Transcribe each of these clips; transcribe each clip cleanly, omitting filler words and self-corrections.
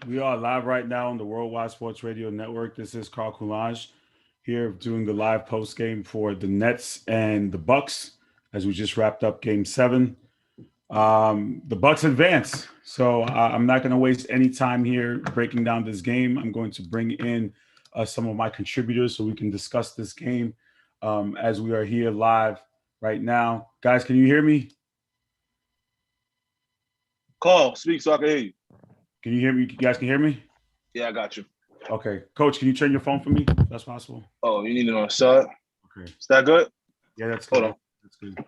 We are live right now on the Worldwide Sports Radio Network. This is Carl Coulage here doing the live post game for the Nets and the Bucks as we just wrapped up Game 7. The Bucks advance, so I'm not going to waste any time here breaking down this game. I'm going to bring in some of my contributors so we can discuss this game as we are here live right now. Guys, can you hear me? Carl, speak so I can hear you. Can you hear me? You guys can hear me? Yeah, I got you. Okay. Coach, can you turn your phone for me if that's possible? Oh, you need it on the side? Okay. Is that good? Yeah, that's good. Hold on. That's good.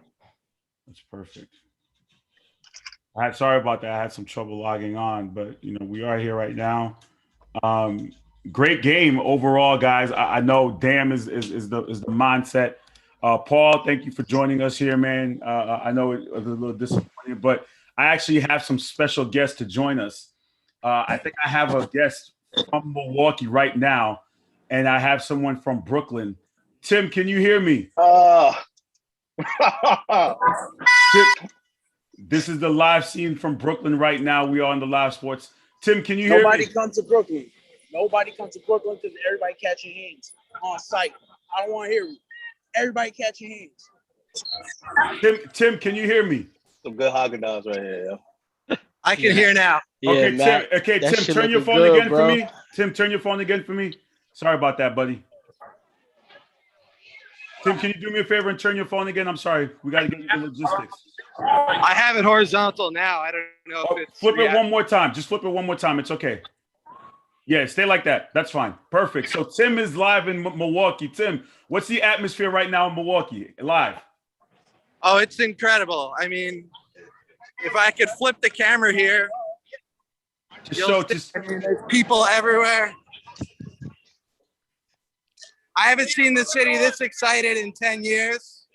That's perfect. Sorry about that. I had some trouble logging on, but we are here right now. Great game overall, guys. I know damn is the mindset. Paul, thank you for joining us here, man. I know it was a little disappointing, but I actually have some special guests to join us. I think I have a guest from Milwaukee right now, and I have someone from Brooklyn. Tim, can you hear me? This is the live scene from Brooklyn right now. We are on the live sports. Tim, can you hear me? Nobody come to Brooklyn. Nobody come to Brooklyn because everybody catching hands on site. I don't want to hear you. Everybody catching hands. Tim, can you hear me? Some good Haagen-Dazs right here, yo. I can hear now. Okay, yeah, Tim, turn your phone again for me. Tim, turn your phone again for me. Sorry about that, buddy. Tim, can you do me a favor and turn your phone again? I'm sorry. We got to get into the logistics. I have it horizontal now. I don't know if it's flip it one more time. Just flip it one more time. It's okay. Yeah, stay like that. That's fine. Perfect. So Tim is live in Milwaukee. Tim, what's the atmosphere right now in Milwaukee? Live. Oh, it's incredible. I mean, if I could flip the camera here, there's people everywhere. I haven't seen the city this excited in 10 years.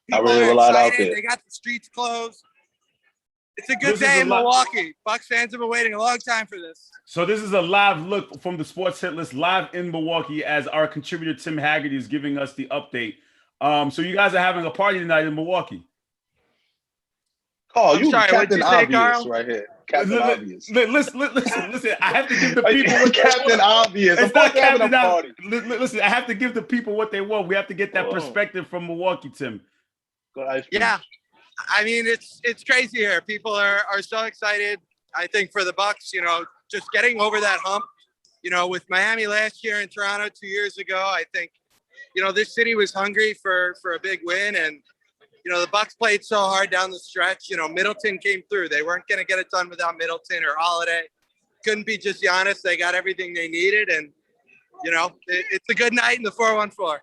People are excited. They got the streets closed. It's a good day in Milwaukee. Bucks fans have been waiting a long time for this. So this is a live look from the Sports Hit List live in Milwaukee as our contributor Tim Haggerty is giving us the update. So you guys are having a party tonight in Milwaukee. Oh, you Captain Obvious right here. Captain Obvious. Listen. I have to give the people what Captain Obvious. It's not Captain Obvious. Listen, I have to give the people what they want. We have to get that perspective from Milwaukee, Tim. Yeah, I mean it's crazy here. People are so excited. I think for the Bucks, just getting over that hump. With Miami last year and Toronto 2 years ago, I think this city was hungry for a big win, and the Bucks played so hard down the stretch. Middleton came through. They weren't going to get it done without Middleton or Holiday. Couldn't be just Giannis. They got everything they needed, and it's a good night in the 414.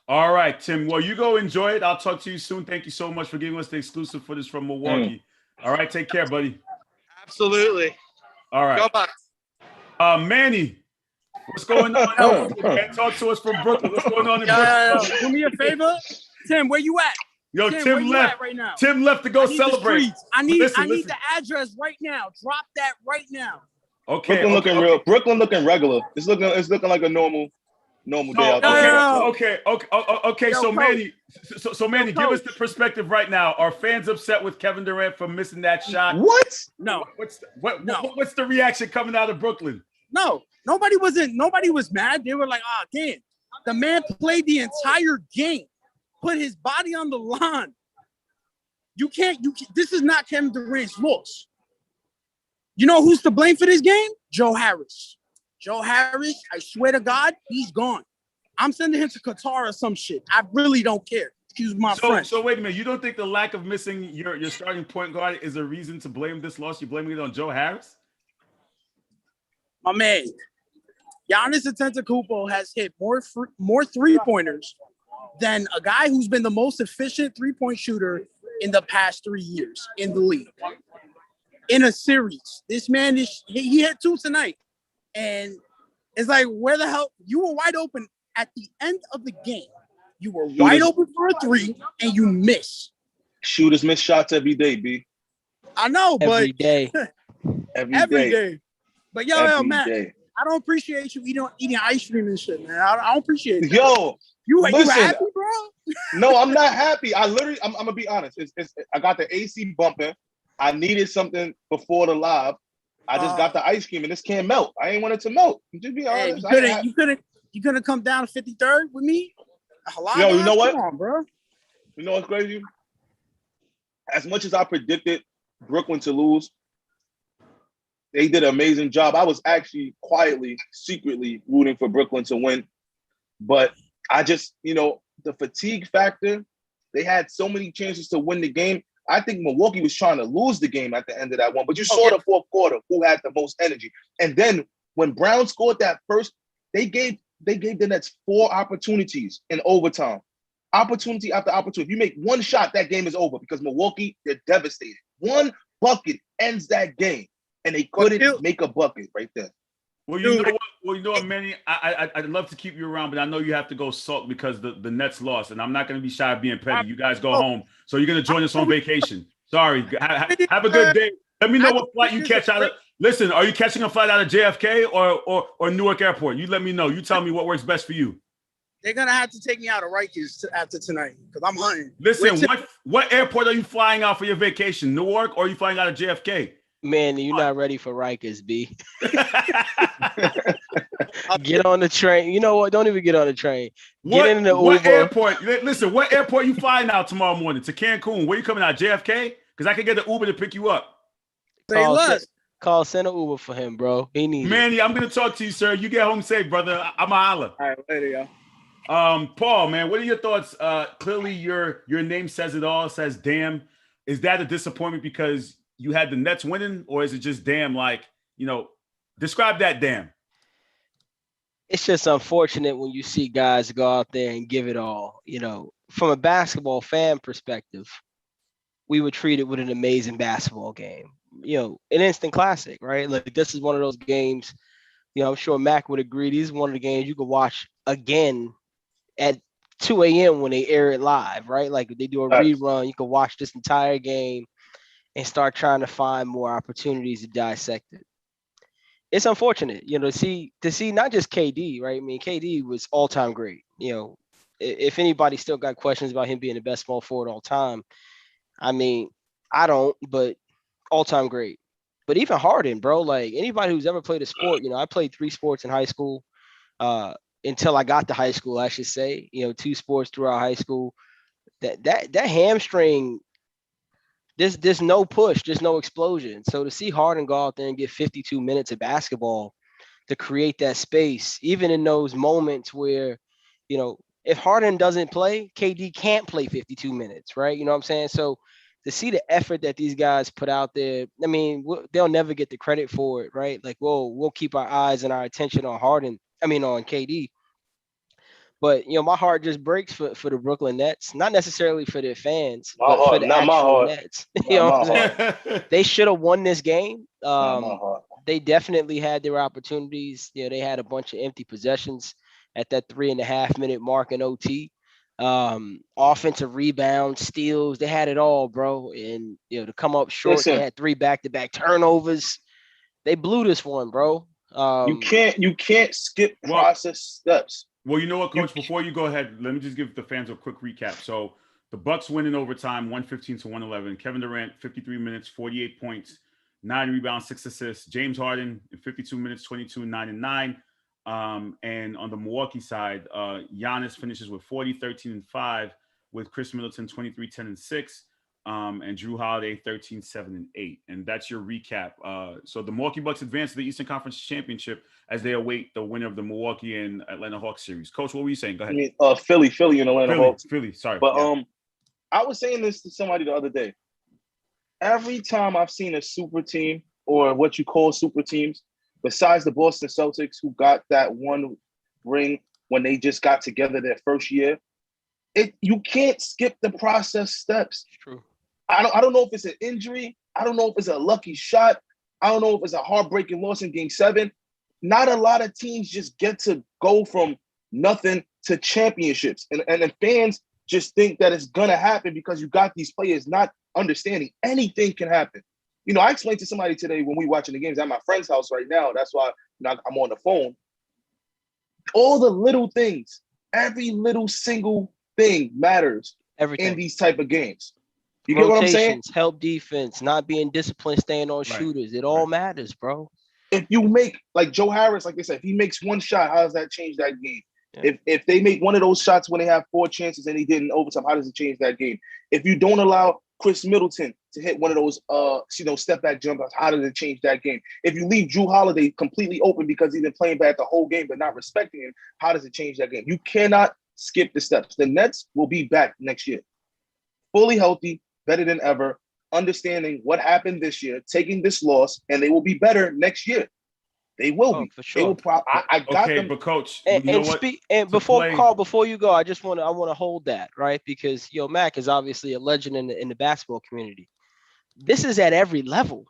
All right, Tim. Well, you go enjoy it. I'll talk to you soon. Thank you so much for giving us the exclusive footage from Milwaukee. All right, take care, buddy. Absolutely. All right. Go Bucks. Manny, what's going on? Talk to us from Brooklyn. What's going on in Brooklyn? Do me a favor, Tim. Where you at? Yo, Tim left right now. Tim left to go celebrate. I need the address right now. Drop that right now. Okay. Brooklyn looking regular. It's looking like a normal day out there. Okay. So Manny, Manny, give us the perspective right now. Are fans upset with Kevin Durant for missing that shot? What? No. What's the reaction coming out of Brooklyn? No, nobody was mad. They were like, damn. The man played the entire game, put his body on the line. You can't. This is not Kevin Durant's loss. You know who's to blame for this game? Joe Harris. Joe Harris, I swear to God, he's gone. I'm sending him to Qatar or some shit. I really don't care. Excuse my friend. So wait a minute. You don't think the lack of missing your starting point guard is a reason to blame this loss? You're blaming it on Joe Harris? My man, Giannis Antetokounmpo has hit more three-pointers than a guy who's been the most efficient three-point shooter in the past 3 years in the league. In a series, this man he hit 2 tonight. And it's like, where the hell? You were wide open at the end of the game. You were wide open for a 3, and you miss. Shooters miss shots every day, B. I know, but every day. every day. But yo, Matt, I don't appreciate you eating ice cream and shit, man. I don't appreciate it. Yo, you happy, bro? No, I'm not happy. I'm gonna be honest. I got the AC bumping. I needed something before the live. I just got the ice cream and this can't melt. I ain't want it to melt. Just be Hey, honest. you couldn't come down to 53rd with me? Yo, you know what? Come on, bro. You know what's crazy? As much as I predicted Brooklyn to lose, they did an amazing job. I was actually quietly, secretly rooting for Brooklyn to win. But I just, the fatigue factor, they had so many chances to win the game. I think Milwaukee was trying to lose the game at the end of that one. But you saw the fourth quarter, who had the most energy. And then when Brown scored that first, they gave the Nets 4 opportunities in overtime. Opportunity after opportunity. If you make one shot, that game is over because Milwaukee, they're devastated. One bucket ends that game. And they couldn't make a bucket right there. Well, you know what, Manny? I'd love to keep you around, but I know you have to go sulk because the Nets lost, and I'm not going to be shy of being petty. You guys go home, so you're going to join us on vacation. Sorry. Have a good day. Let me know what flight you catch out of. Listen, are you catching a flight out of JFK or Newark Airport? You let me know. You tell me what works best for you. They're gonna have to take me out of Rikers after tonight because I'm hunting. Listen, what airport are you flying out for your vacation? Newark, or are you flying out of JFK? Man, you're not ready for Rikers, B. Get on the train. You know what? Don't even get on the train. Get in the Uber. What airport? Listen, what airport you flying out tomorrow morning? To Cancun. Where you coming out? JFK? Because I can get the Uber to pick you up. Send an Uber for him, bro. He needs Manny, I'm going to talk to you, sir. You get home safe, brother. I'm a holla. All right, later, yo. Paul, man, what are your thoughts? Clearly, your name says it all. Says damn. Is that a disappointment because you had the Nets winning, or is it just damn? Like, describe that damn. It's just unfortunate when you see guys go out there and give it all. From a basketball fan perspective, we were treated with an amazing basketball game. An instant classic, right? Like, this is one of those games. I'm sure Mac would agree. These is one of the games you could watch again at 2 a.m. when they air it live, right? Like, if they do a rerun, you can watch this entire game and start trying to find more opportunities to dissect it. It's unfortunate, to see not just KD, right? I mean, KD was all-time great. If anybody still got questions about him being the best small forward all time, I mean, I don't, but all-time great. But even Harden, bro, like anybody who's ever played a sport, I played 3 sports in high school. Until I got to high school, I should say, 2 sports throughout high school. That hamstring, there's no push, there's no explosion. So to see Harden go out there and get 52 minutes of basketball to create that space, even in those moments where, if Harden doesn't play, KD can't play 52 minutes, right? You know what I'm saying? So to see the effort that these guys put out there, I mean, they'll never get the credit for it, right? Like, we'll keep our eyes and our attention on on KD. But, my heart just breaks for the Brooklyn Nets, not necessarily for their fans, but for the actual Nets. You know what I'm saying? They should have won this game. They definitely had their opportunities. They had a bunch of empty possessions at that 3.5 minute mark in OT. Offensive rebounds, steals, they had it all, bro. And, to come up short, they had 3 back-to-back turnovers. They blew this one, bro. You can't skip process steps. Well, you know what, Coach? Before you go ahead, let me just give the fans a quick recap. So the Bucks win in overtime, 115-111. Kevin Durant, 53 minutes, 48 points, 9 rebounds, 6 assists. James Harden, in 52 minutes, 22, 9 and 9. And on the Milwaukee side, Giannis finishes with 40, 13 and 5, with Chris Middleton 23, 10 and 6. And Drew Holiday 13, 7 and 8. And that's your recap. So the Milwaukee Bucks advance to the Eastern Conference Championship as they await the winner of the Milwaukee and Atlanta Hawks series. Coach, what were you saying? Go ahead. I mean, Philly and Atlanta Hawks. Philly, sorry. But I was saying this to somebody the other day. Every time I've seen a super team or what you call super teams, besides the Boston Celtics, who got that one ring when they just got together their first year, you can't skip the process steps. It's true. I don't know if it's an injury. I don't know if it's a lucky shot. I don't know if it's a heartbreaking loss in Game 7. Not a lot of teams just get to go from nothing to championships. And the fans just think that it's going to happen because you got these players not understanding anything can happen. I explained to somebody today when we watching the games at my friend's house right now. That's why I'm on the phone. All the little things, every little single thing matters in these type of games. You get what I'm saying? Rotations, help defense, not being disciplined, staying on Right. shooters. It all matters, bro. If you make, like Joe Harris, like they said, if he makes one shot, how does that change that game? Yeah. If they make one of those shots when they have 4 chances and he did in overtime, how does it change that game? If you don't allow Chris Middleton to hit one of those step back jumpers, how does it change that game? If you leave Drew Holiday completely open because he's been playing bad the whole game but not respecting him, how does it change that game? You cannot skip the steps. The Nets will be back next year, fully healthy, better than ever, understanding what happened this year, taking this loss, and they will be better next year. They will be for They sure. will I got them. But coach, And, you know and what? speak and To before play- Carl, before you go, I want to hold that, right? Because Mac is obviously a legend in the basketball community. This is at every level.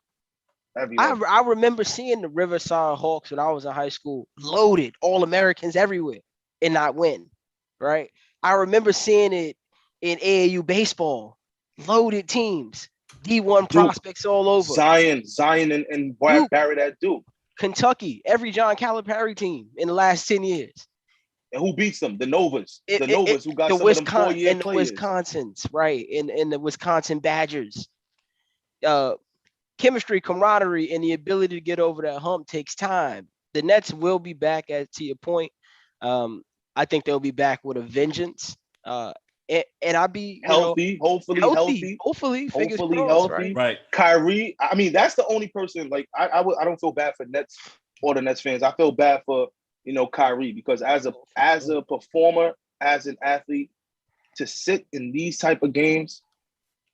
I remember seeing the Riverside Hawks when I was in high school, loaded, all Americans everywhere, and not win, right? I remember seeing it in AAU baseball, loaded teams, D1 prospects all over. Zion and Duke. Barrett at Duke. Kentucky, every John Calipari team in the last 10 years. And who beats them? The Novas. Who got the some of them 4-year and the players. Wisconsins, right? And the Wisconsin Badgers. Chemistry, camaraderie, and the ability to get over that hump takes time. The Nets will be back, to your point. I think they'll be back with a vengeance. And I'll be healthy, hopefully healthy. Hopefully Hopefully crossed, healthy. Right. Kyrie, I mean, that's the only person, like, I don't feel bad for Nets or the Nets fans. I feel bad for, Kyrie, because as a performer, as an athlete, to sit in these type of games,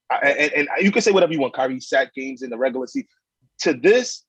and you can say whatever you want. Kyrie sat games in the regular season. To this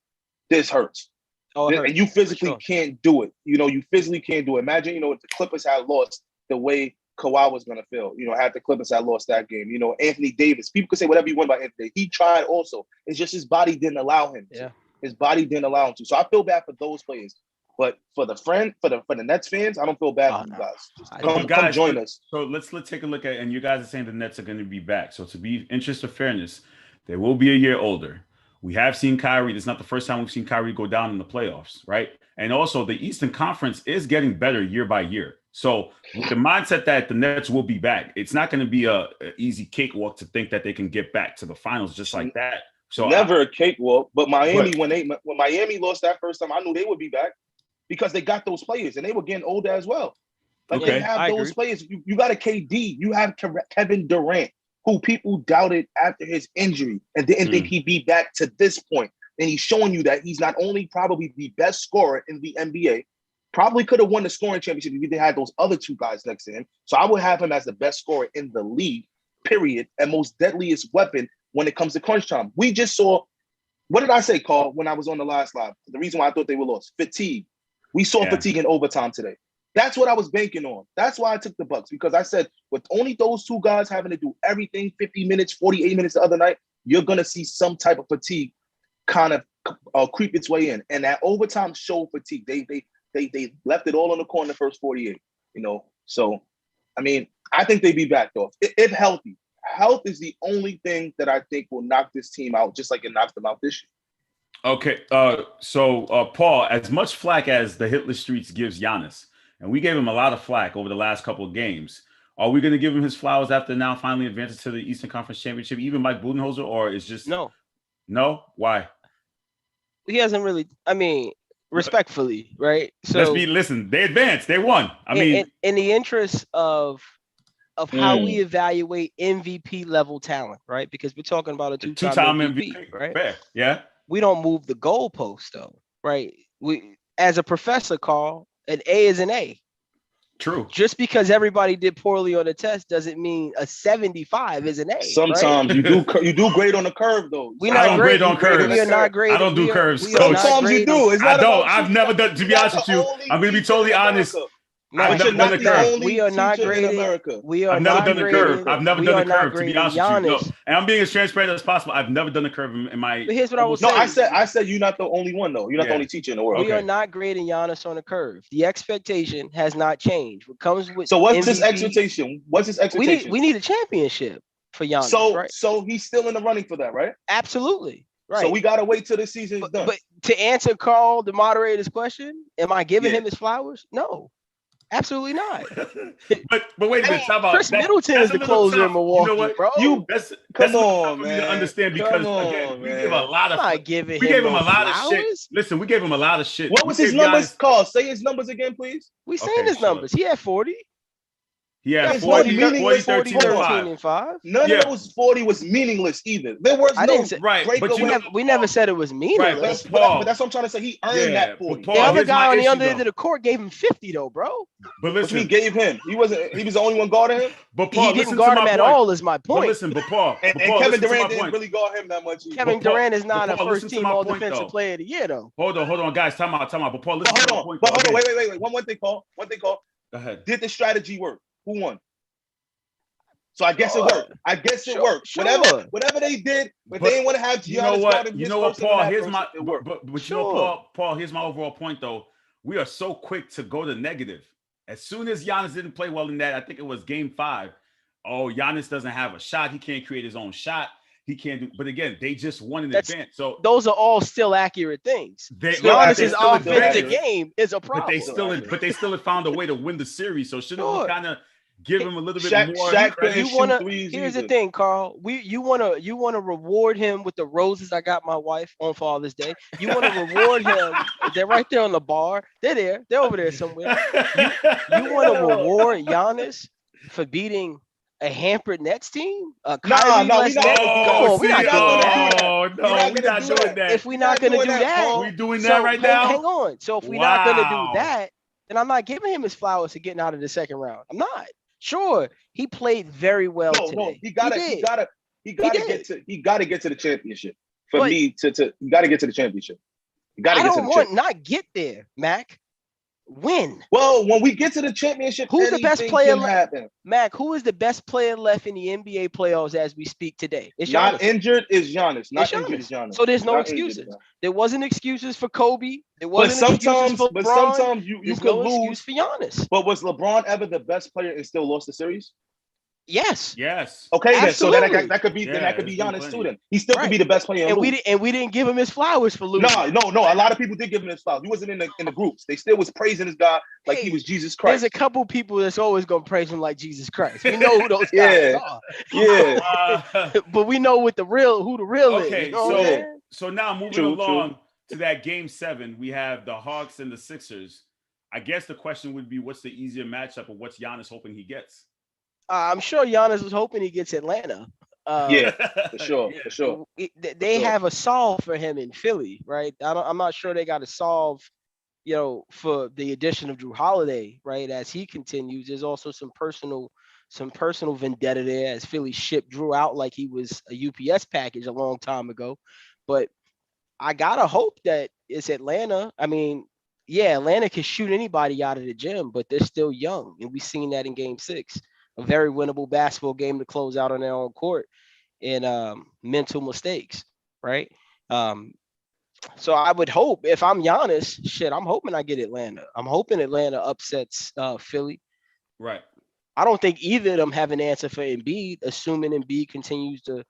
hurts. Oh, it hurts. And you physically Sure. can't do it. You physically can't do it. Imagine, if the Clippers had lost the way Kawhi was going to feel, had the Clippers had lost that game. Anthony Davis, people could say whatever you want about Anthony. He tried also. It's just his body didn't allow him to. Yeah. His body didn't allow him to. So I feel bad for those players. But for the Nets fans, I don't feel bad for you guys. Just come join us. So let's take a look at, and you guys are saying the Nets are going to be back. So to be interest of fairness, they will be a year older. We have seen Kyrie. It's not the first time we've seen Kyrie go down in the playoffs, right? And also the Eastern Conference is getting better year by year. So with the mindset that the Nets will be back, it's not going to be a easy cakewalk to think that they can get back to the finals just like that. So never a cakewalk. But Miami, when Miami lost that first time, I knew they would be back because they got those players and they were getting older as well. Like they have those players. You got a KD. You have Kevin Durant, who people doubted after his injury and didn't think he'd be back to this point. And he's showing you that he's not only probably the best scorer in the NBA, probably could have won the scoring championship if they had those other two guys next to him. So I would have him as the best scorer in the league, period, and most deadliest weapon when it comes to crunch time. We just saw, what did I say, Carl, when I was on the last live? The reason why I thought they were lost, fatigue. We saw fatigue in overtime today. That's what I was banking on. That's why I took the Bucks, because I said with only those two guys having to do everything 50 minutes, 48 minutes the other night, you're going to see some type of fatigue kind of creep its way in. And that overtime showed fatigue. They left it all on the court in the first 48, So, I mean, I think they'd be back, though. If healthy. Health is the only thing that I think will knock this team out, just like it knocked them out this year. Okay. So Paul, as much flack as the Hitler Streets gives Giannis, and we gave him a lot of flack over the last couple of games, are we going to give him his flowers after now finally advances to the Eastern Conference Championship, even Mike Budenholzer, or is just no? Why? He hasn't really. I mean, respectfully, right? So listen. They advanced. They won. I mean, in the interest of how we evaluate MVP level talent, right? Because we're talking about a two-time MVP, right? Fair. Yeah. We don't move the goalpost, though, right? We, as a professor, Carl, an A is an A. True. Just because everybody did poorly on the test doesn't mean a 75 is an A. Sometimes right? you do great on the curve, though. We're not grade on curves. We are not great. I don't do curves. Sometimes you do. I don't. I've never done. To be honest with you, I'm going to be totally honest. I've never done the curve. We are not graded. I've never done the curve. I've never done the curve, to be honest with you. No. And I'm being as transparent as possible. I've never done the curve in my. But here's what I was saying. No, I said you're not the only one, though. You're not the only teacher in the world. We are not grading Giannis on a curve. The expectation has not changed. What comes with so what's his expectation? What's his expectation? We need a championship for Giannis. So he's still in the running for that, right? Absolutely. Right. So we gotta wait till the season is done. But to answer Carl, the moderator's question, am I giving him his flowers? No. Absolutely not. but wait a minute. Talk about Chris Middleton is the closer in Milwaukee, You know what? bro. That's Come a little on, tough for me to man. understand because Come on, again, we man. give a lot of I'm not giving we him gave him no a lot of shit. flowers. Listen, we gave him a lot of shit. What was We his gave numbers? Giannis- Carl, say his numbers again, please. We seen Okay, his sure. numbers. He had 40. He had There's 40, no meaningless 40, 13, 13, and 5. and 5. None Yeah. of those 40 was meaningless either. There was I no didn't say- Right, but breakaway. you know, We never said it was meaningless. Right, Paul- but that's what I'm trying to say. He earned Yeah, that but 40. Paul- The other here's guy my on the issue, other end though. of the court gave him 50 though, bro. But What you listen, mean gave him? He was the only one guarding him. but Paul, He listen didn't guard to him my at point. all. Is my But point. listen, but Paul, And but Paul, Kevin listen to Durant my didn't point. really guard him that much either. Kevin But Paul- Durant is not but a Paul, listen to first-team my All point, Defensive though. Player of the Year though. Hold on, guys. Time out. But Paul, listen But to my hold on. point. But though. hold on. Again. Wait. One thing, Carl. Go ahead. Did the strategy work? Who won? So I guess Sure. it worked. I guess it Sure. worked. Sure. Whatever they did, if But they didn't want to have You know Giannis what? guarding You this know what, person and Paul? that Here's person, my it worked. but you know, Sure. Paul. Here's my overall point, though. We are so quick to go to negative. As soon as Giannis didn't play well in that, I think it was Game 5. Oh, Giannis doesn't have a shot. He can't create his own shot. He can't do. But again, they just won in That's- advance. So Those are all still accurate things. Still Giannis's accurate, still offensive accurate. game is a but problem. they still have found a way to win the series. So shouldn't Sure. we kind of give him a little bit Shaq more couldn't credit? shoot threes Here's the either. thing, Carl. You wanna reward him with the roses I got my wife on Father's Day. You wanna reward him. They're right there on the bar. They're there. They're over there somewhere. You want to reward Giannis for beating a hampered Nets team? Nah, Kyrie we less not- Nets? oh, Come on, we're not doing that. Oh We're no, not we're gonna not do doing that. that. If we're not gonna doing do that, that, Paul. We doing so that right now. hang on. So if we're not gonna Wow. do that, then I'm not giving him his flowers for getting out of the second round. I'm not. Sure, he played very well No, today. he gotta did. get to the championship. For But- me, you gotta get to the championship. You gotta I get to don't the want championship. not get there, Mac. Win. Well, when we get to the championship, Who's the best anything player can happen. Mac, who is the best player left in the NBA playoffs as we speak today? It's Not Giannis. injured is Giannis. Not It's injured Giannis. is Giannis. So there's no Not injured is excuses. Giannis. There wasn't excuses for Kobe. There But wasn't excuses for but LeBron. sometimes you There's could no lose. excuse for Giannis. But was LeBron ever the best player and still lost the series? Yes. Yes. Okay, then so then Absolutely. that could be Yeah, Giannis there's too. plenty. Then he still could Right. be the best player. And lose. we didn't give him his flowers for losing. No. A lot of people did give him his flowers. He wasn't in the groups. They still was praising this guy like he Hey, was Jesus There's Christ. a couple people that's always gonna praise him like Jesus Christ. We know who those guys Yeah. are. Yeah. But we know who the real is. Okay, You know what I'm so- saying? So now moving True, along to that Game 7, we have the Hawks and the Sixers. I guess the question would be, what's the easier matchup, or what's Giannis hoping he gets? I'm sure Giannis was hoping he gets Atlanta. Yeah, for sure. Yeah. For sure. They sure. have a solve for him in Philly, right? I'm not sure they got a solve, for the addition of Drew Holiday, right? As he continues, there's also some personal vendetta there as Philly shipped Drew out like he was a UPS package a long time ago. But I gotta hope that it's Atlanta. I mean, yeah, Atlanta can shoot anybody out of the gym, but they're still young, and we've seen that in Game 6. A very winnable basketball game to close out on their own court and mental mistakes, right? So I would hope if I'm Giannis, I'm hoping I get Atlanta. I'm hoping Atlanta upsets Philly. Right. I don't think either of them have an answer for Embiid, assuming Embiid continues to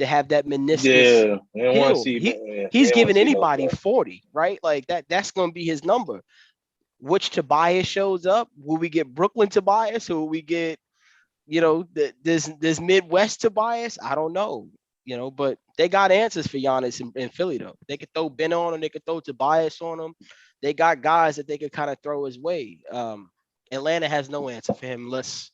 have that meniscus. Yeah. They don't want to healed. see. He- yeah, He's they don't giving wanna see anybody no- 40, right? Like that's going to be his number. Which Tobias shows up? Will we get Brooklyn Tobias, or will we get, this Midwest Tobias? I don't know, but they got answers for Giannis in Philly though. They could throw Ben on him, they could throw Tobias on him. They got guys that they could kind of throw his way. Atlanta has no answer for him unless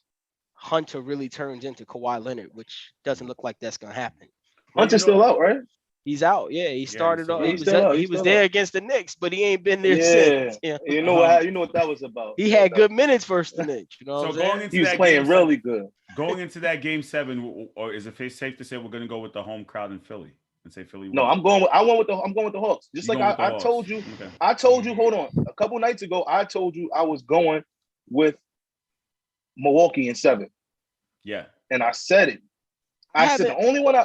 Hunter really turns into Kawhi Leonard, which doesn't look like that's gonna happen. Hunter's still out, right? He's out. Yeah, he started still off. out. He He's was still out. he He's was still there out. against the Knicks, but he ain't been there Yeah. since. Yeah. You know what that was about. He had good minutes versus the Knicks. You know what So I'm saying? going into He was that playing game really 7, good. going into that Game 7, or is it safe to say we're going to go with the home crowd in Philly and say Philly? No, wins? I'm going with the Hawks. Just You like going with the I Hawks. told you. Okay. I told you. Hold on. A couple nights ago, I told you I was going with Milwaukee in 7, Yeah. and I said it. I said haven't-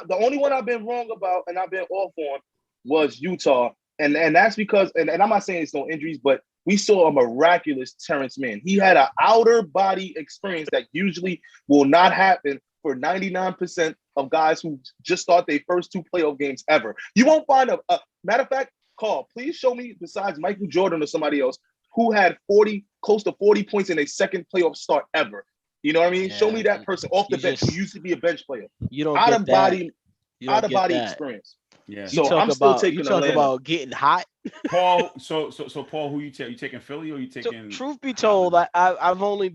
the only one I've been wrong about and I've been off on was Utah, and that's because and I'm not saying it's no injuries, but we saw a miraculous Terrence Mann. He had an outer body experience that usually will not happen for 99% of guys who just start their first 2 playoff games ever. You won't find a matter of fact, Carl, please show me besides Michael Jordan or somebody else who had 40 close to 40 points in a second playoff start ever. You know what I mean? Yeah, Show me that person off the bench who used to be a bench player. You don't Out get of that. body, You don't out of get body that. experience. Yeah. So I'm still taking Atlanta. Getting hot. Paul, so Paul, who you take? You taking Philly or you So, taking? truth be told, I've only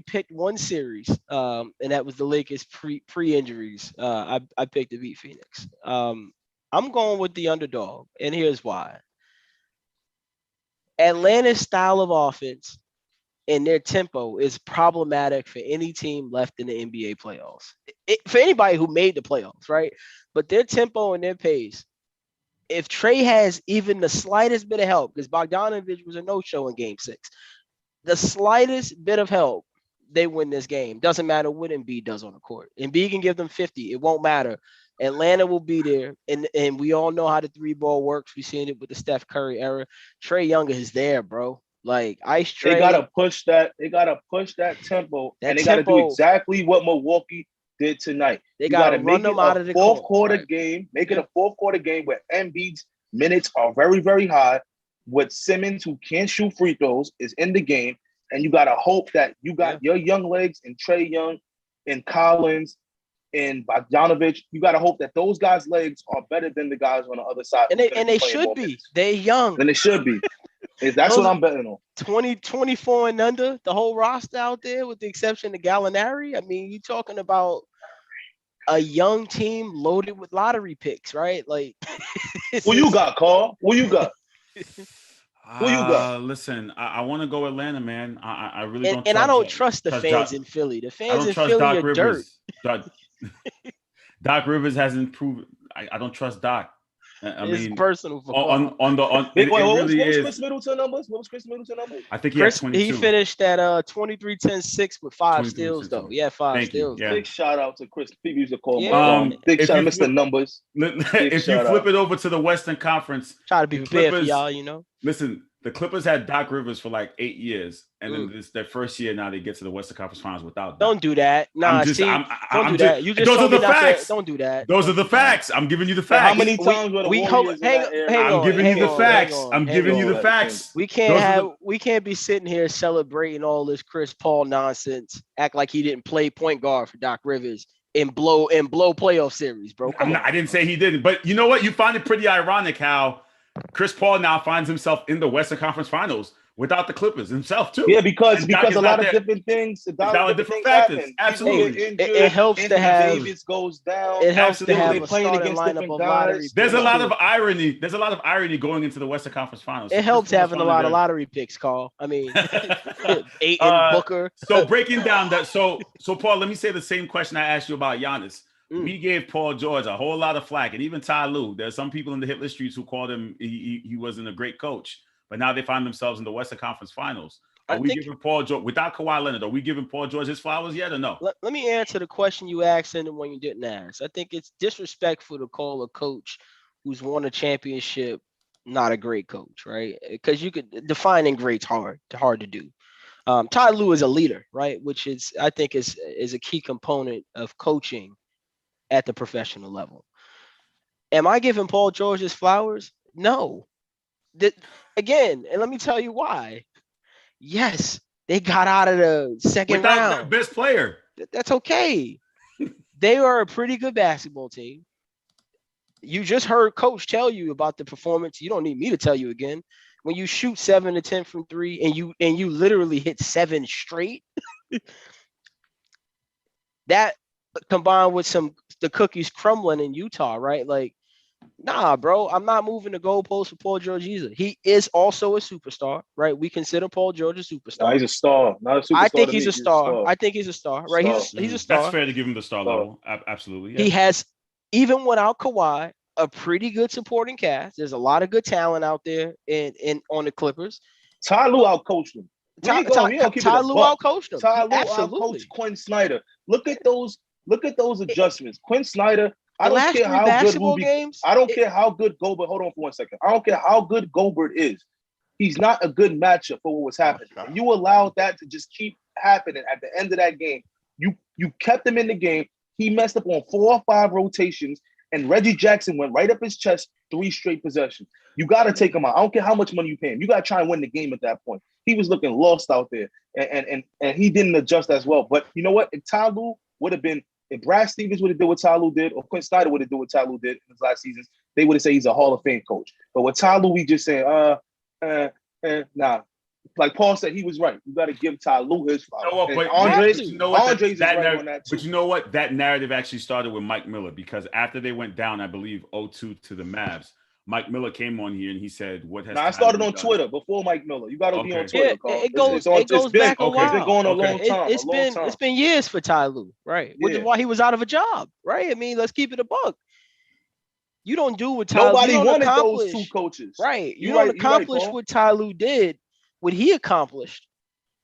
picked one series, and that was the Lakers pre-injuries. I picked to beat Phoenix. I'm going with the underdog, and here's why. Atlanta's style of offense and their tempo is problematic for any team left in the NBA playoffs. For anybody who made the playoffs, right? But their tempo and their pace, if Trey has even the slightest bit of help, because Bogdanovich was a no-show in Game 6, the slightest bit of help, they win this game. Doesn't matter what Embiid does on the court. Embiid can give them 50. It won't matter. Atlanta will be there, and we all know how the three ball works. We've seen it with the Steph Curry era. Trey Young is there, bro. Like Ice Trey. They gotta push that. They gotta push that tempo, and they gotta do exactly what Milwaukee did tonight. They gotta run them out of the fourth quarter game. Make it a fourth quarter game where Embiid's minutes are very, very high. With Simmons, who can't shoot free throws, is in the game, and you gotta hope that you got your young legs and Trey Young, and Collins, and Bogdanovich. You gotta hope that those guys' legs are better than the guys on the other side. And they should be. They're young. And they should be. That's what I'm betting on. 24 and under, the whole roster out there, with the exception of Gallinari. I mean, you're talking about a young team loaded with lottery picks, right? Like, who you got, Carl? Who you got? Who you got? Listen, I want to go Atlanta, man. I really don't. And I don't trust the fans in Philly. The fans in Philly are dirt. Doc Rivers hasn't proven. I don't trust Doc. I it's mean, personal for what was Chris Middleton numbers? What was Chris Middleton numbers? I think he had 22. He finished at 23, 10, 6 with 5 steals, though. Yeah, 5 steals. Yeah. Big shout out to Chris. People used to call him. Big shout out, Mr. Numbers. If you flip it over to the Western Conference, try to be prepared for y'all, you know. Listen, the Clippers had Doc Rivers for like 8 years, and then this their first year. Now they get to the Western Conference Finals without Doc. Don't do that. Nah, don't do that. You just those are the facts. Don't do that. Those are the facts. I'm giving you the facts. How many times were the Warriors I'm giving you the facts. I'm giving you the facts. We can't be sitting here celebrating all this Chris Paul nonsense. Act like he didn't play point guard for Doc Rivers and blow playoff series, bro. I didn't say he didn't, but you know what? You find it pretty ironic how Chris Paul now finds himself in the Western Conference Finals without the Clippers himself too. Yeah, because a lot of different things, a lot of different factors. Happen. Absolutely, it helps to have. Davis goes down. It helps to have a starting lineup of guys. There's a lot of irony. There's a lot of irony going into the Western Conference Finals. It helps having a lot of lottery picks, Carl. I mean, Ayton, Booker. So breaking down that, so Paul, let me say the same question I asked you about Giannis. We gave Paul George a whole lot of flack, and even Ty Lue. There's some people in the Hitler streets who called him he wasn't a great coach, but now they find themselves in the Western Conference Finals. Are we giving Paul George without Kawhi Leonard? Are we giving Paul George his flowers yet or no? Let me answer the question you asked and the one you didn't ask. I think it's disrespectful to call a coach who's won a championship not a great coach, right? Because you could defining great's hard to do. Ty Lue is a leader, right? Which is I think is a key component of coaching at the professional level. Am I giving Paul George his flowers? No. Again, and let me tell you why. Yes, they got out of the second round. Without their best player. That's okay. They are a pretty good basketball team. You just heard Coach tell you about the performance. You don't need me to tell you again. When you shoot 7 to 10 from 3 and you literally hit 7 straight, that combined with the cookies crumbling in Utah, right? Like, nah, bro, I'm not moving the goalpost for Paul George either. He is also a superstar, right? We consider Paul George a superstar. No, he's a star, not a superstar. I think he's a star. I think he's a star, right? He's a star. That's fair to give him the star level. Absolutely. Yeah. He has, even without Kawhi, a pretty good supporting cast. There's a lot of good talent out there in on the Clippers. Ty Lue outcoached him. Ty Lue outcoached him. Ty Lue outcoached Quinn Snyder. Look at those adjustments. Quinn Snyder. I don't care how good Gobert. Hold on for 1 second. I don't care how good Gobert is. He's not a good matchup for what was happening. And you allowed that to just keep happening at the end of that game. You kept him in the game. He messed up on 4 or 5 rotations, and Reggie Jackson went right up his chest 3 straight possessions. You got to take him out. I don't care how much money you pay him. You got to try and win the game at that point. he was looking lost out there, and he didn't adjust as well. But you know what? If Ty Lue would have been, if Brad Stevens would have did what Ty Lue did, or Quinn Snyder would have did what Ty Lue did in his last seasons, they would have said he's a Hall of Fame coach. But with Ty Lue, we just saying, nah. Like Paul said, he was right. You got to give Ty Lue his flowers. You know what, but Andres you know what, is right on that too. But you know what? That narrative actually started with Mike Miller, because after they went down, I believe 0-2 to the Mavs, Mike Miller came on here and he said, "What has?" I started on Twitter before Mike Miller. You got to be on Twitter. Yeah, it goes back a while. It's been going a long time. It's been years for Ty Lue, right? Which is why he was out of a job, right? I mean, let's keep it a buck. You don't do what Ty Lue. Nobody wanted those two coaches, right? You don't accomplish what Ty Lue did, what he accomplished,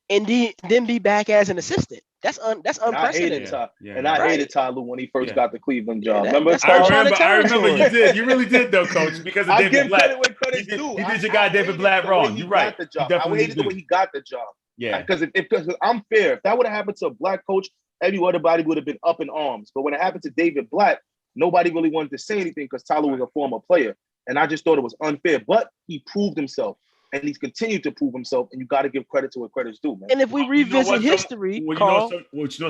and then be back as an assistant. That's unprecedented. I hated Ty Lue when he first got the Cleveland job. Remember? I remember you did. You really did, though, Coach, because of David Blatt. Credit when credit's due. You did your guy David Blatt wrong. You're right. I hated the way he got the job. Yeah. Because if I'm fair, if that would have happened to a black coach, everybody would have been up in arms. But when it happened to David Blatt, nobody really wanted to say anything because Ty Lue was a former player. And I just thought it was unfair. But he proved himself. And he's continued to prove himself, and you got to give credit to what credit's due, man. And if we revisit history, Carl,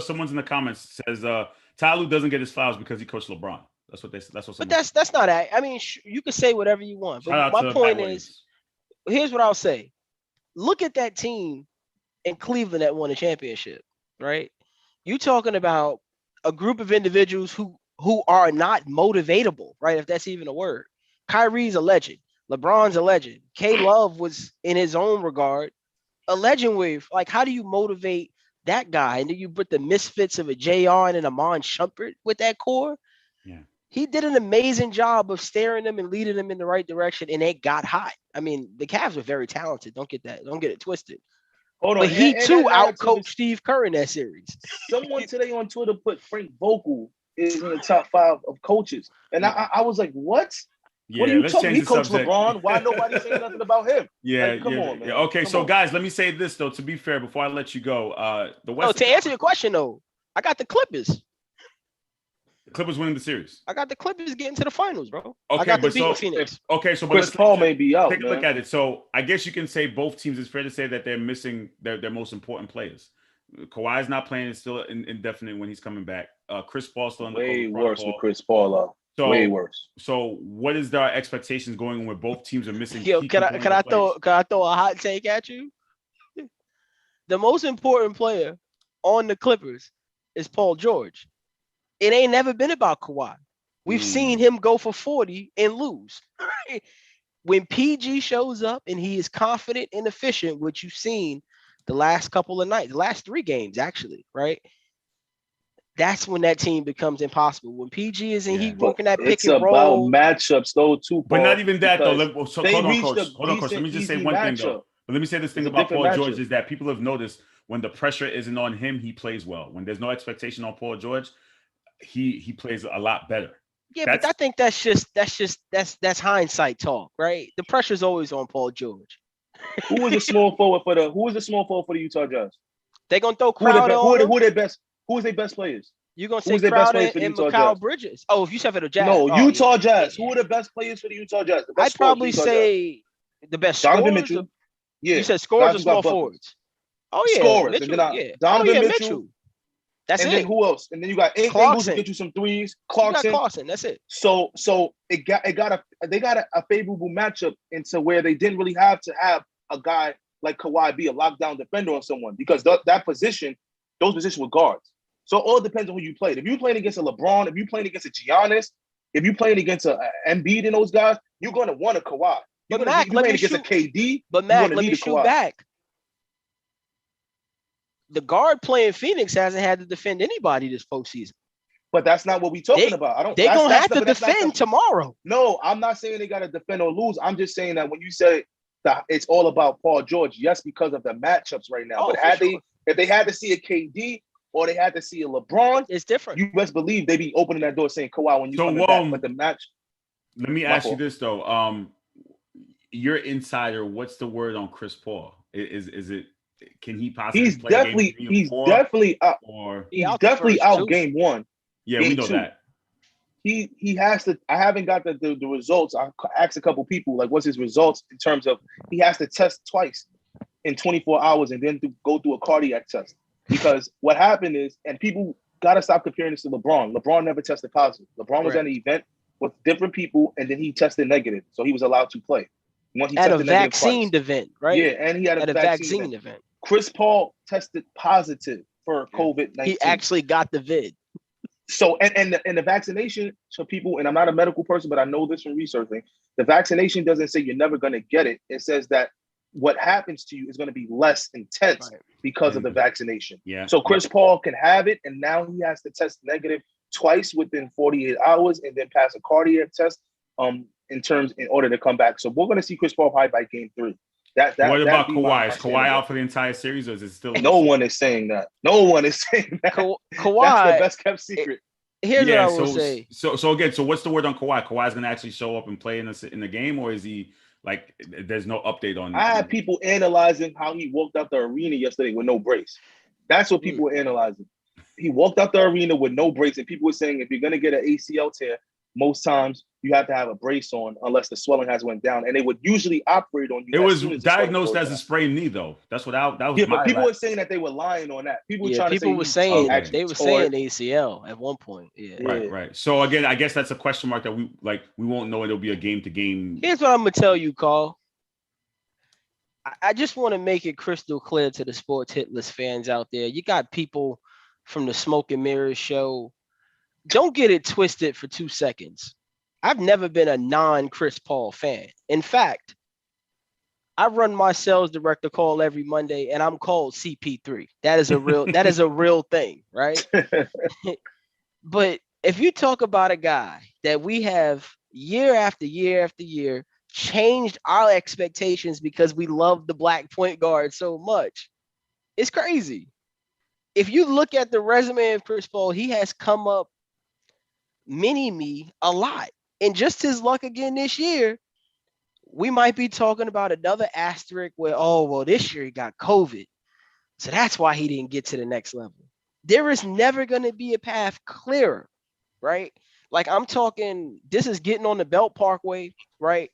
someone's in the comments says Ty Lue doesn't get his flowers because he coached LeBron. That's what they. That's what. But that's not. I mean, you can say whatever you want. But my point is, here's what I'll say: look at that team in Cleveland that won a championship, right? You talking about a group of individuals who are not motivatable, right? If that's even a word. Kyrie's a legend. LeBron's a legend. K-Love was, in his own regard, a legend with, like, how do you motivate that guy? And do you put the misfits of a JR and an Amon Shumpert with that core? Yeah. He did an amazing job of steering them and leading them in the right direction, and it got hot. I mean, the Cavs were very talented. Don't get it twisted. Hold on. But he, too, outcoached Steve Kerr in that series. Someone today on Twitter put Frank Vogel is in the top 5 of coaches. And I was like, what? Yeah, what are you talking? He coached LeBron. Why nobody saying nothing about him? Yeah, come on, man. Yeah. Okay, so guys, let me say this though. To be fair, before I let you go, the West. To answer your question though, I got the Clippers. The Clippers winning the series. I got the Clippers getting to the finals, bro. Okay, I got but beat Phoenix. Okay, so Chris Paul may be out. Take a look at it. So I guess you can say both teams. It's fair to say that they're missing their most important players. Kawhi's not playing; it's still indefinite when he's coming back. Chris Paul's still in the way worse with Chris Paul out. So, way worse. So, what is their expectations going on where both teams are missing? Yo, can I throw a hot take at you? The most important player on the Clippers is Paul George. It ain't never been about Kawhi. We've seen him go for 40 and lose. When PG shows up and he is confident and efficient, which you've seen the last couple of nights, the last 3 games actually, right? That's when that team becomes impossible. When PG is in, he working that pick and roll. It's about matchups, though, too. But not even that, though. Hold on, Coach. Let me just say one thing, though. But let me say this thing about Paul George is that people have noticed when the pressure isn't on him, he plays well. When there's no expectation on Paul George, he plays a lot better. Yeah, but I think that's hindsight talk, right? The pressure's always on Paul George. Who is the small forward for the Utah Jazz? They're gonna throw Crowder on them. Who is their best players? You're going to say Crowder and Mikal Bridges. Oh, if you said for the Jazz. No, Utah Jazz. Who are the best players for the Utah Jazz? I'd probably say the best Donovan scorers. Mitchell. Yeah. You said scorers or small forwards? Oh, yeah. Scorers. Mitchell, and then Donovan Mitchell. That's and it. Then who else? And then you got Ingles to get you some threes. Clarkson. That's it. So they got a favorable matchup into where they didn't really have to have a guy like Kawhi be a lockdown defender on someone because those positions were guards. So all depends on who you played. If you're playing against a LeBron, if you're playing against a Giannis, if you're playing against a Embiid and those guys, you're going to want a Kawhi. You're playing against a KD. But Mac, let me shoot back. The guard playing Phoenix hasn't had to defend anybody this postseason. But that's not what we're talking about. They're going to have to defend tomorrow. No, I'm not saying they got to defend or lose. I'm just saying that when you say that it's all about Paul George, yes, because of the matchups right now. But if they had to see a KD, or they had to see a LeBron, it's different. You best believe they be opening that door saying Kawhi when you come back. But the match. Let me ask you this though. Your insider, what's the word on Chris Paul? Is it? Can he possibly? He's definitely out game 1. Yeah, we know that. He has to. I haven't got the results. I asked a couple people like, what's his results in terms of he has to test twice. in 24 hours and then go through a cardiac test. Because what happened is, and people got to stop comparing this to LeBron. LeBron never tested positive. LeBron was at an event with different people, and then he tested negative. So he was allowed to play. He at a vaccine event, right? Yeah, and he had a vaccine event. Chris Paul tested positive for COVID-19. He actually got the vid. So, and the vaccination, so people, and I'm not a medical person, but I know this from researching, the vaccination doesn't say you're never going to get it. It says that what happens to you is going to be less intense because of the vaccination. Yeah. So Chris Paul can have it, and now he has to test negative twice within 48 hours and then pass a cardiac test in order to come back. So we're going to see Chris Paul probably by game 3. What about Kawhi? Is Kawhi out for the entire series, or is it still? No one is saying that. No one is saying that. Kawhi, that's the best kept secret. Here's what I will say. So again, what's the word on Kawhi? Kawhi's going to actually show up and play in the game, or is he like? There's no update on. I had people analyzing how he walked out the arena yesterday with no brace. That's what people were analyzing. He walked out the arena with no brace, and people were saying if you're going to get an ACL tear, most times you have to have a brace on unless the swelling has went down, and they would usually operate on you. It was diagnosed as a sprained knee, though. That's what that was. Yeah, but people were saying that they were lying on that. People were saying ACL at one point. Yeah. Right. So again, I guess that's a question mark that we won't know. It'll be a game to game. Here's what I'm gonna tell you, Carl. I just want to make it crystal clear to the Sports Hit List fans out there. You got people from the Smoke and Mirrors show. Don't get it twisted for 2 seconds. I've never been a non-Chris Paul fan. In fact, I run my sales director call every Monday, and I'm called CP3. That is a real thing, right? But if you talk about a guy that we have year after year after year changed our expectations because we love the black point guard so much, it's crazy. If you look at the resume of Chris Paul, he has come up mini-me a lot. And just his luck again this year, we might be talking about another asterisk where, this year he got COVID. So that's why he didn't get to the next level. There is never going to be a path clearer, right? Like I'm talking, this is getting on the Belt Parkway, right?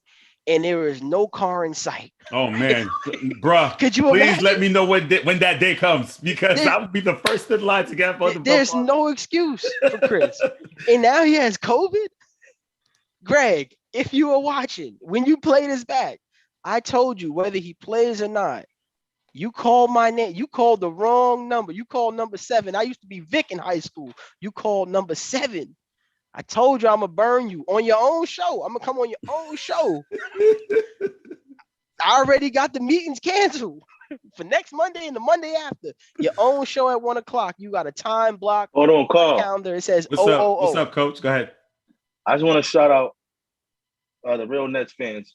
And there is no car in sight. Oh man, bruh! Could you please imagine? Let me know when that day comes, because I would be the first in line to get on the. There's no excuse for Chris, and now he has COVID. Greg, if you were watching when you play this back, I told you whether he plays or not. You called my name. You called the wrong number. You called number 7. I used to be Vic in high school. You called number 7. I told you I'm gonna burn you on your own show. I'm gonna come on your own show. I already got the meetings canceled for next Monday and the Monday after. Your own show at 1:00. You got a time block. Hold on, Carl. Calendar. It says What's up, Coach? Go ahead. I just want to shout out the real Nets fans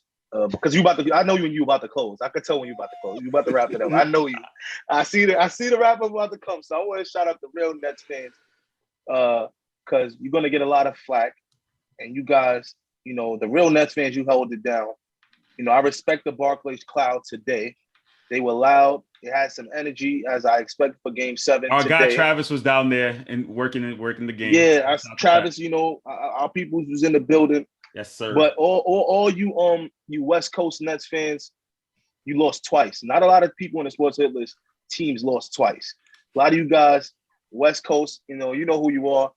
because I know you about to close. I could tell when you about to close. You about to wrap it up. I know you. I see the wrap up about to come. So I want to shout out the real Nets fans. Because you're going to get a lot of flack. And you guys, the real Nets fans, you held it down. I respect the Barclays crowd today. They were loud. They had some energy, as I expect for Game 7 Our today. guy Travis was down there and working the game. Yeah, Travis, our people was in the building. Yes, sir. But all you West Coast Nets fans, you lost twice. Not a lot of people in the Sports Hit List teams lost twice. A lot of you guys, West Coast, you know who you are.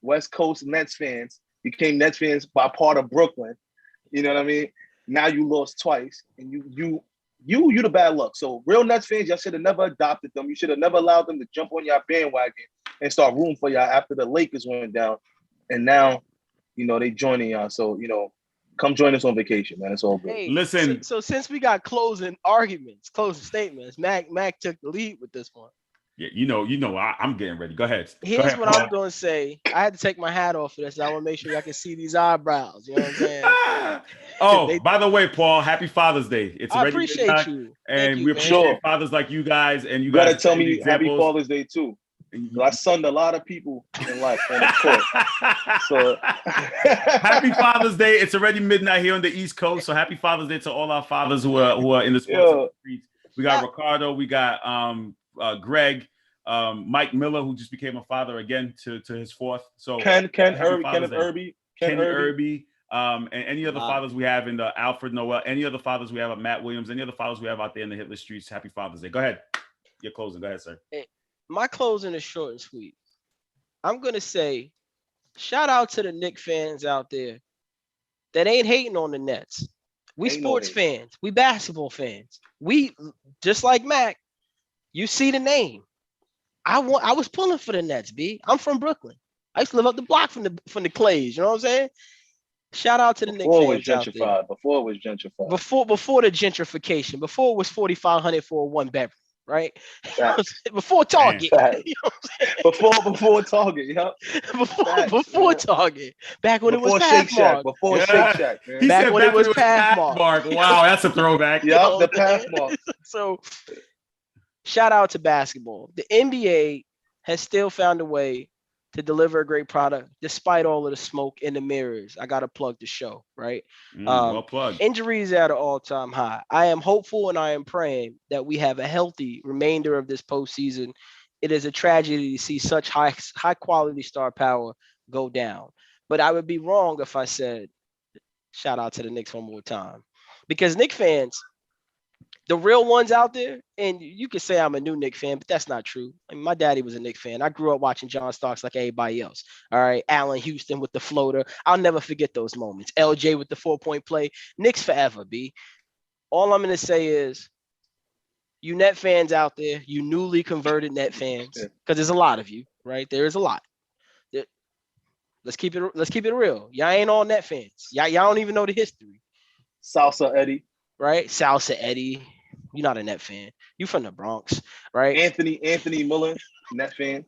West Coast Nets fans became Nets fans by part of Brooklyn. You know what I mean? Now you lost twice, and you the bad luck. So real Nets fans, y'all should have never adopted them. You should have never allowed them to jump on your bandwagon and start rooting for y'all after the Lakers went down. And now, they joining y'all. So, come join us on vacation, man. It's all good. Hey, listen. So since we got closing statements, Mac took the lead with this one. Yeah, I'm getting ready. Go ahead. Here's what I'm going to say. I had to take my hat off for this. I want to make sure I can see these eyebrows. You know what I'm saying? By the way, Paul, happy Father's Day. I appreciate you. And we appreciate fathers like you guys. And you gotta guys tell me happy Father's Day too. I sunned a lot of people in life on the court. So happy Father's Day. It's already midnight here on the East Coast. So happy Father's Day to all our fathers who are in the sports streets. We got Ricardo, we got Greg, Mike Miller, who just became a father again to his fourth. So Ken Irby, And any other fathers we have in the Alfred Noel, any other fathers we have at Matt Williams, any other fathers we have out there in the hitless streets. Happy Father's Day. Go ahead. Your closing. Go ahead, sir. My closing is short and sweet. I'm gonna say, shout out to the Knicks fans out there that ain't hating on the Nets. We sports fans. We basketball fans. We just like Mac. You see the name. I was pulling for the Nets, B. I'm from Brooklyn. I used to live up the block from the Clays. You know what I'm saying? Shout out to the Knicks fans out there. Before it was gentrified. Before the gentrification. Before it was $4,500 for a one bedroom, right? Before Target. You know before Target, yeah. Before Target. Back when it was Pathmark. Before Shake Shack. He back said when it was Pathmark. Wow, that's a throwback. Yeah, the Pathmark. So shout out to basketball. The NBA has still found a way to deliver a great product despite all of the smoke in the mirrors. I got to plug the show, right? Well plugged. Injuries at an all-time high. I am hopeful and I am praying that we have a healthy remainder of this postseason. It is a tragedy to see such high quality star power go down. But I would be wrong if I said, shout out to the Knicks one more time. Because Knicks fans, the real ones out there, and you could say I'm a new Knicks fan, but that's not true. I mean, my daddy was a Knicks fan. I grew up watching John Starks like everybody else. All right. Allen Houston with the floater. I'll never forget those moments. LJ with the 4-point play. Knicks forever, B. All I'm going to say is, you Net fans out there, you newly converted Net fans, because there's a lot of you, right? There is a lot. Let's keep it real. Y'all ain't all Net fans. Y'all don't even know the history. Salsa Eddie. Right? Salsa Eddie. You're not a Net fan. You from the Bronx, right? Anthony Miller, Net fan.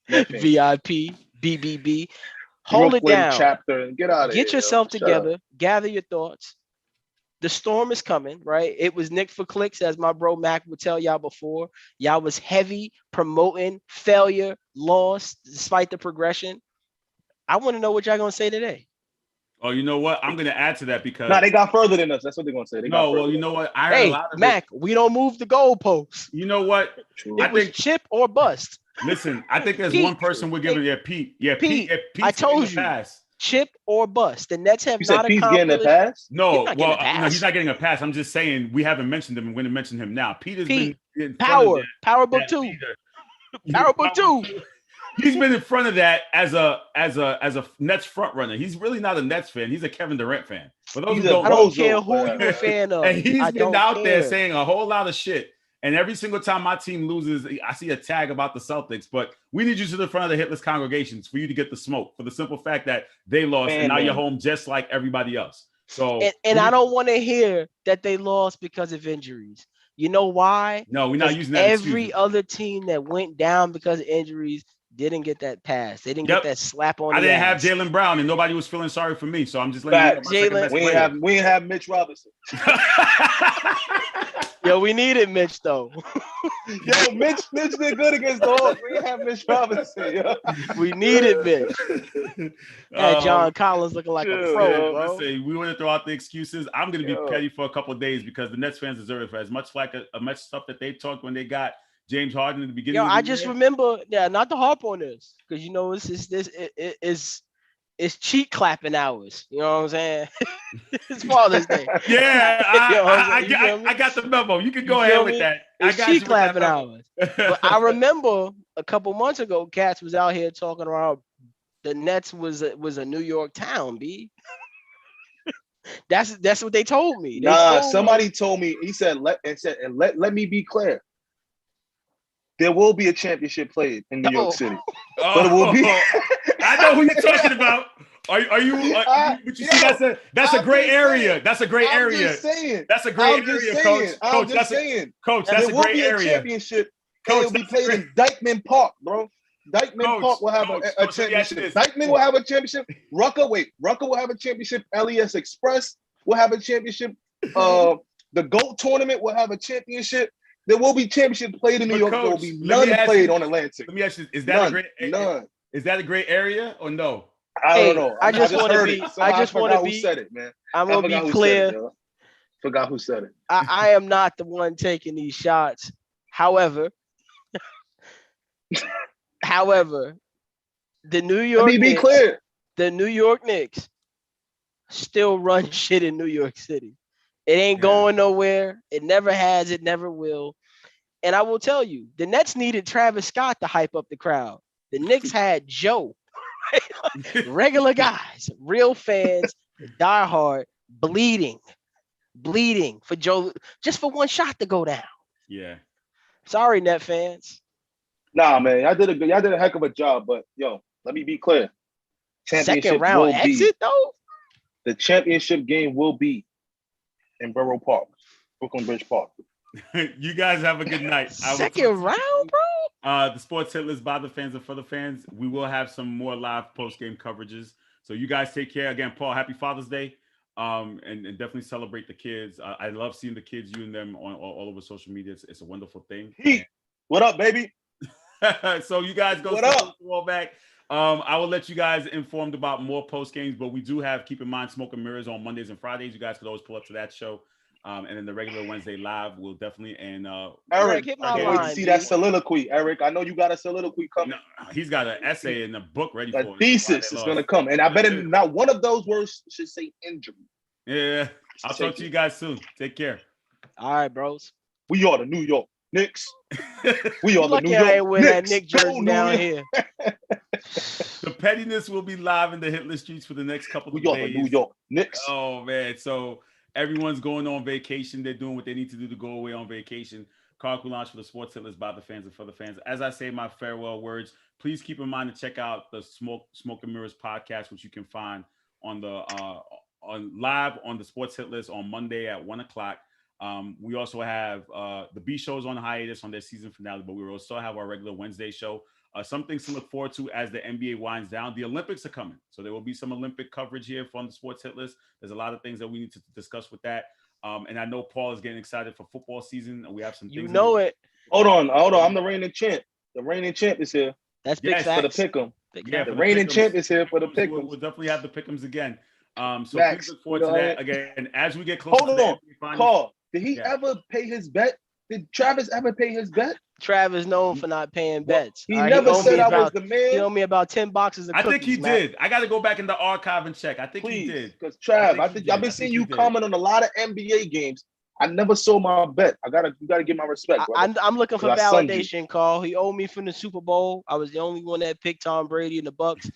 VIP, BBB. Hold Brooklyn it down. Chapter. Get out of here. Get yourself together. Gather your thoughts. The storm is coming, right? It was Nick for clicks, as my bro Mac would tell y'all before. Y'all was heavy promoting failure, loss, despite the progression. I want to know what y'all gonna say today. Oh, you know what? I'm going to add to that because they got further than us. That's what they're going to say. You know what? I heard a lot of Mac, we don't move the goalposts. You know what? It was chip or bust. Listen, I think there's one person we're giving Pete. Yeah, Pete. I told you. Pass. Chip or bust. The Nets have not accomplished. Pete's getting a pass? No, no, he's not getting a pass. I'm just saying we haven't mentioned him and we're going to mention him now. Pete has been in Power Book 2. Power Book 2. He's been in front of that as a Nets front runner. He's really not a Nets fan. He's a Kevin Durant fan. For those who don't I don't care who you're a fan of. And he's been out there saying a whole lot of shit. And every single time my team loses, I see a tag about the Celtics. But we need you to the front of the hitless congregations for you to get the smoke for the simple fact that they lost and now you're home just like everybody else. So and I don't want to hear that they lost because of injuries. You know why? No, we're not using that. Every other team that went down because of injuries didn't get that pass. They didn't get that slap on. I didn't have Jaylen Brown, and nobody was feeling sorry for me. So I'm just letting you know. We ain't have Mitch Robinson. Yo, we needed Mitch though. Yo, Mitch did good against the Hawks. We ain't have Mitch Robinson. Yo. We needed Mitch. John Collins looking like a pro, bro. Listen, we want to throw out the excuses. I'm going to be petty for a couple of days because the Nets fans deserve it for as much much stuff that they talked when they got James Harden in the beginning. I just remember, not to harp on this, because it's cheek clapping hours. You know what I'm saying? It's Father's Day. Yeah, I got the memo. You can go ahead with that. It's cheek clapping hours. But I remember a couple months ago, Cats was out here talking about the Nets was a New York town, B. That's what they told me. Somebody told me. He said, let me be clear. There will be a championship played in New York City, but it will be. I know who you're talking about. Are you? But you see, that's a great area. That's a great area. That's a great area, Coach. I'm just saying. Coach, that's a great area. There will be a championship. Coach, it will be played in Dyckman Park, bro. Dyckman Park will have a championship. Dyckman will have a championship. Rucker will have a championship. LES Express will have a championship. The GOAT tournament will have a championship. There will be championship played in New York. Coach, there will be none played on Atlantic. Let me ask you: Is that Is that a great area or no? I don't know. I just want to be. I just want to be. Who said it, man? I'm gonna be clear. Forgot who said it. I am not the one taking these shots. However, the New York. Let me be clear. The New York Knicks still run shit in New York City. It ain't going nowhere. It never has. It never will. And I will tell you, the Nets needed Travis Scott to hype up the crowd. The Knicks had Joe, regular guys, real fans, diehard, bleeding for Joe, just for one shot to go down. Yeah. Sorry, Net fans. Nah, man, y'all did a heck of a job. But yo, let me be clear. Second round exit though. The championship game will be in Borough Park, Brooklyn Bridge Park. You guys have a good night. Second round, bro. The sports hit list by the fans and for the fans. We will have some more live post-game coverages. So you guys take care. Again, Paul, happy Father's Day. And definitely celebrate the kids. I love seeing the kids, you and them on all over social media. It's a wonderful thing. What up, baby? So you guys go back. I will let you guys informed about more post games, but we do have, keep in mind, Smoke and Mirrors on Mondays and Fridays. You guys could always pull up to that show. And then the regular Wednesday live will definitely, and Eric, I can't wait to see that soliloquy. Eric, I know you got a soliloquy coming. No, he's got an essay in the book ready for it. Thesis is gonna come, and I bet not one of those words should say injury. Yeah, I'll talk to you guys soon. Take care. All right, bros. We are the New York Knicks. We are the New York I ain't wear that Knicks. Nick jersey down here. The pettiness will be live in the hitless streets for the next couple of days. We are the New York Knicks. Oh man, so everyone's going on vacation. They're doing what they need to do to go away on vacation. Carl Coulage for the Sports Hit List by the fans and for the fans. As I say my farewell words, please keep in mind to check out the Smoke and Mirrors podcast, which you can find on the on live on the Sports Hit List on Monday at 1:00. We also have the B shows on hiatus on their season finale, but we will still have our regular Wednesday show. Some things to look forward to as the NBA winds down. The Olympics are coming, so there will be some Olympic coverage here from the Sports Hit List. There's a lot of things that we need to discuss with that. And I know Paul is getting excited for football season, and we have some things. You know it. Hold on. I'm the reigning champ. The reigning champ is here. That's big facts. For the pick'em. Yeah, the reigning champ is here for the pick'em. We'll definitely have the pick'ems again. So Max, please look forward to that again as we get closer. Hold on, Paul. Did he ever pay his bet? Did Travis ever pay his bet? Travis known for not paying bets. He never said I was the man. He owed me about 10 boxes of cookies. I think he did. I got to go back in the archive and check. I think he did. Because Trav, I've been seeing you comment on a lot of NBA games. I never sold my bet. You gotta give my respect. I'm looking for validation, Carl. He owed me from the Super Bowl. I was the only one that picked Tom Brady and the Bucks.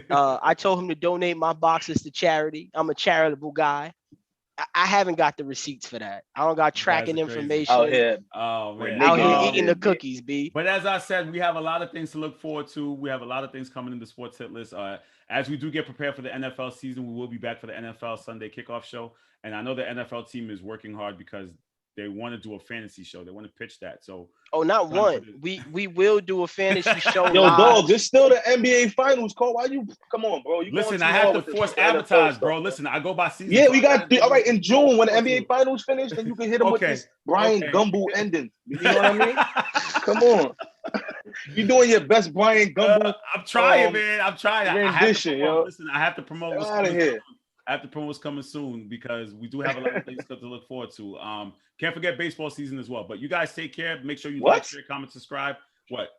I told him to donate my boxes to charity. I'm a charitable guy. I haven't got the receipts for that. I don't got tracking information. Out here. Oh man. Out here eating the cookies, B. But as I said, we have a lot of things to look forward to. We have a lot of things coming in the Sports Hit List. As we do get prepared for the NFL season, we will be back for the NFL Sunday kickoff show. And I know the NFL team is working hard because they want to do a fantasy show. They want to pitch that. So not one. We will do a fantasy show. Yo, dog, it's still the NBA Finals, Cole. Why you come on, bro? Listen, I have to force advertise, bro. Listen, I go by season. Yeah, we got all right in June when the NBA Finals finish, then you can hit them with this Brian Gumble ending. You know what I mean? Come on. You're doing your best Brian Gumble. I'm trying, man. I'm trying. Rendition, yo. Listen, I have to promote what's out of here. I have to promote what's coming soon because we do have a lot of things to look forward to. Can't forget baseball season as well. But you guys take care. Make sure you like, share, comment, subscribe. What?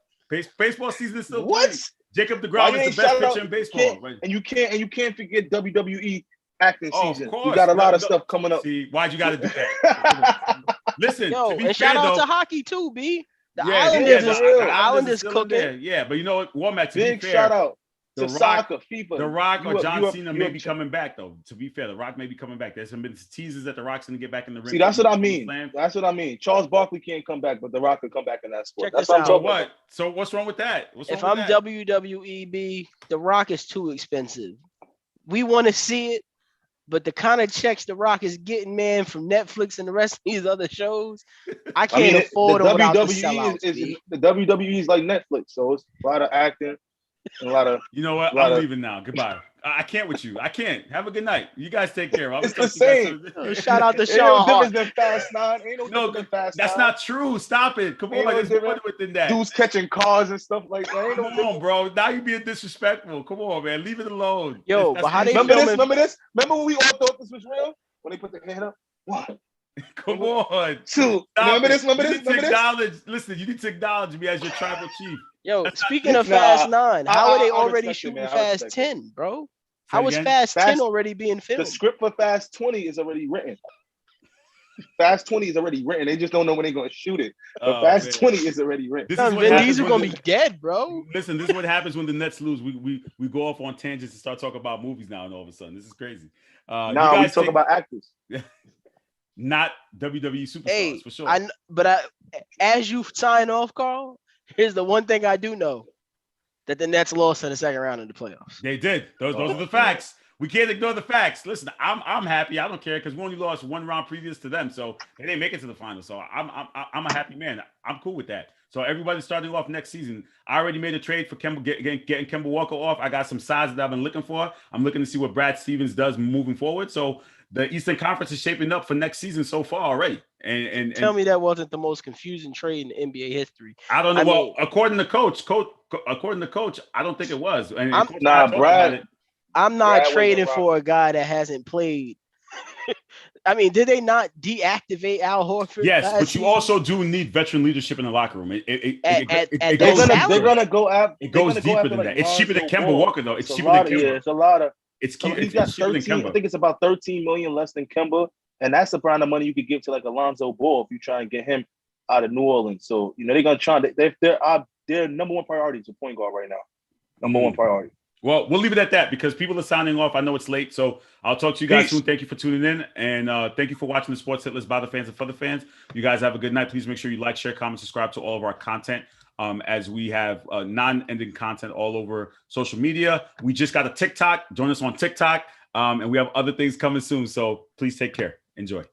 Baseball season is still playing. Jacob DeGrom is the best pitcher in baseball. Right? And you can't forget WWE acting season. We got a lot of stuff coming up. See, why'd you got to do that? Listen, and shout out to hockey too, B. The Islanders cooking. There. Yeah, but you know what, Womack, to big be fair, shout out. To soccer, FIFA. The Rock or John Cena may be coming back, though. To be fair, The Rock may be coming back. There's been teasers that The Rock's going to get back in the ring. See, that's what I mean. That's what I mean. Charles Barkley can't come back, but The Rock could come back in that sport. That's what I'm talking about. So what's wrong with that? If I'm WWE, The Rock is too expensive. We want to see it, but the kind of checks The Rock is getting, man, from Netflix and the rest of these other shows, I can't afford them without the sellouts. The WWE is like Netflix, so it's a lot of acting. A lot of, you know what? I'm leaving now. Goodbye. I can't with you. I can't. Have a good night. You guys take care. It's the same. Shout out to Sean. Ain't no difference than Fast 9. Ain't no difference than Fast 9. That's not true. Stop it. Come on, there's more within that. Dudes catching cars and stuff like that. Come on, bro. Now you being disrespectful. Come on, man. Leave it alone. Yo, but how they remember this? Remember when we all thought this was real? When they put their hand up? 1. Come on. 2. Remember this? Listen, you need to acknowledge me as your tribal chief. Yo, speaking of Fast 9, how are they already shooting Fast 10, bro? How was again? Fast 10 Fast- already being The filmed? script for Fast 20 is already written. Fast 20 is already written. They just don't know when they're going to shoot it. But Oh, Fast man. 20 is already written. This is Son, what Vin happens Diesel when gonna the- be dead, bro. Listen, this is what happens when the Nets lose. We go off on tangents and start talking about movies now, and all of a sudden, this is crazy. You Now we guys talk take- about actors. not WWE superstars Hey, for sure. As you sign off, Carl, here's the one thing I do know: that the Nets lost in the second round of the playoffs. They did. Those Oh, are the facts. We can't ignore the facts. Listen, I'm happy. I don't care because we only lost one round previous to them, so they didn't make it to the finals. So I'm a happy man. I'm cool with that. So everybody's starting off next season. I already made a trade for Kemba, getting Kemba Walker off. I got some size that I've been looking for. I'm looking to see what Brad Stevens does moving forward. So the Eastern Conference is shaping up for next season so far already. And Tell me that wasn't the most confusing trade in NBA history. I don't know. I Well, mean- according to coach, I don't think it was. And I'm- Coach and I Nah, talked about Brad- it. I'm not Brad wasn't trading wrong. for a guy that hasn't played. I mean, did they not deactivate Al Horford? Yes, last but you season? also do need veteran leadership in the locker room. It At They're that gonna salary? they're gonna go after. It goes they're gonna go deeper after, than like, that. It's cheaper than Lonzo Kemba Ball. Walker, though. It's a cheaper lot than of, Kemba. yeah, it's a lot of. It's So cheaper. he's got It's cheaper than 13. I Kemba. think it's about 13 million less than Kemba, and that's the amount of money you could give to like Alonzo Ball if you try and get him out of New Orleans. So they're gonna try. Their number one priority is a point guard right now. Number one priority. Well, we'll leave it at that because people are signing off. I know it's late, so I'll talk to you guys Peace. soon. Thank you for tuning in, and thank you for watching the Sports Hit List by the fans and for the fans. You guys have a good night. Please make sure you like, share, comment, subscribe to all of our content. As we have non-ending content all over social media. We just got a TikTok. Join us on TikTok, and we have other things coming soon. So please take care. Enjoy.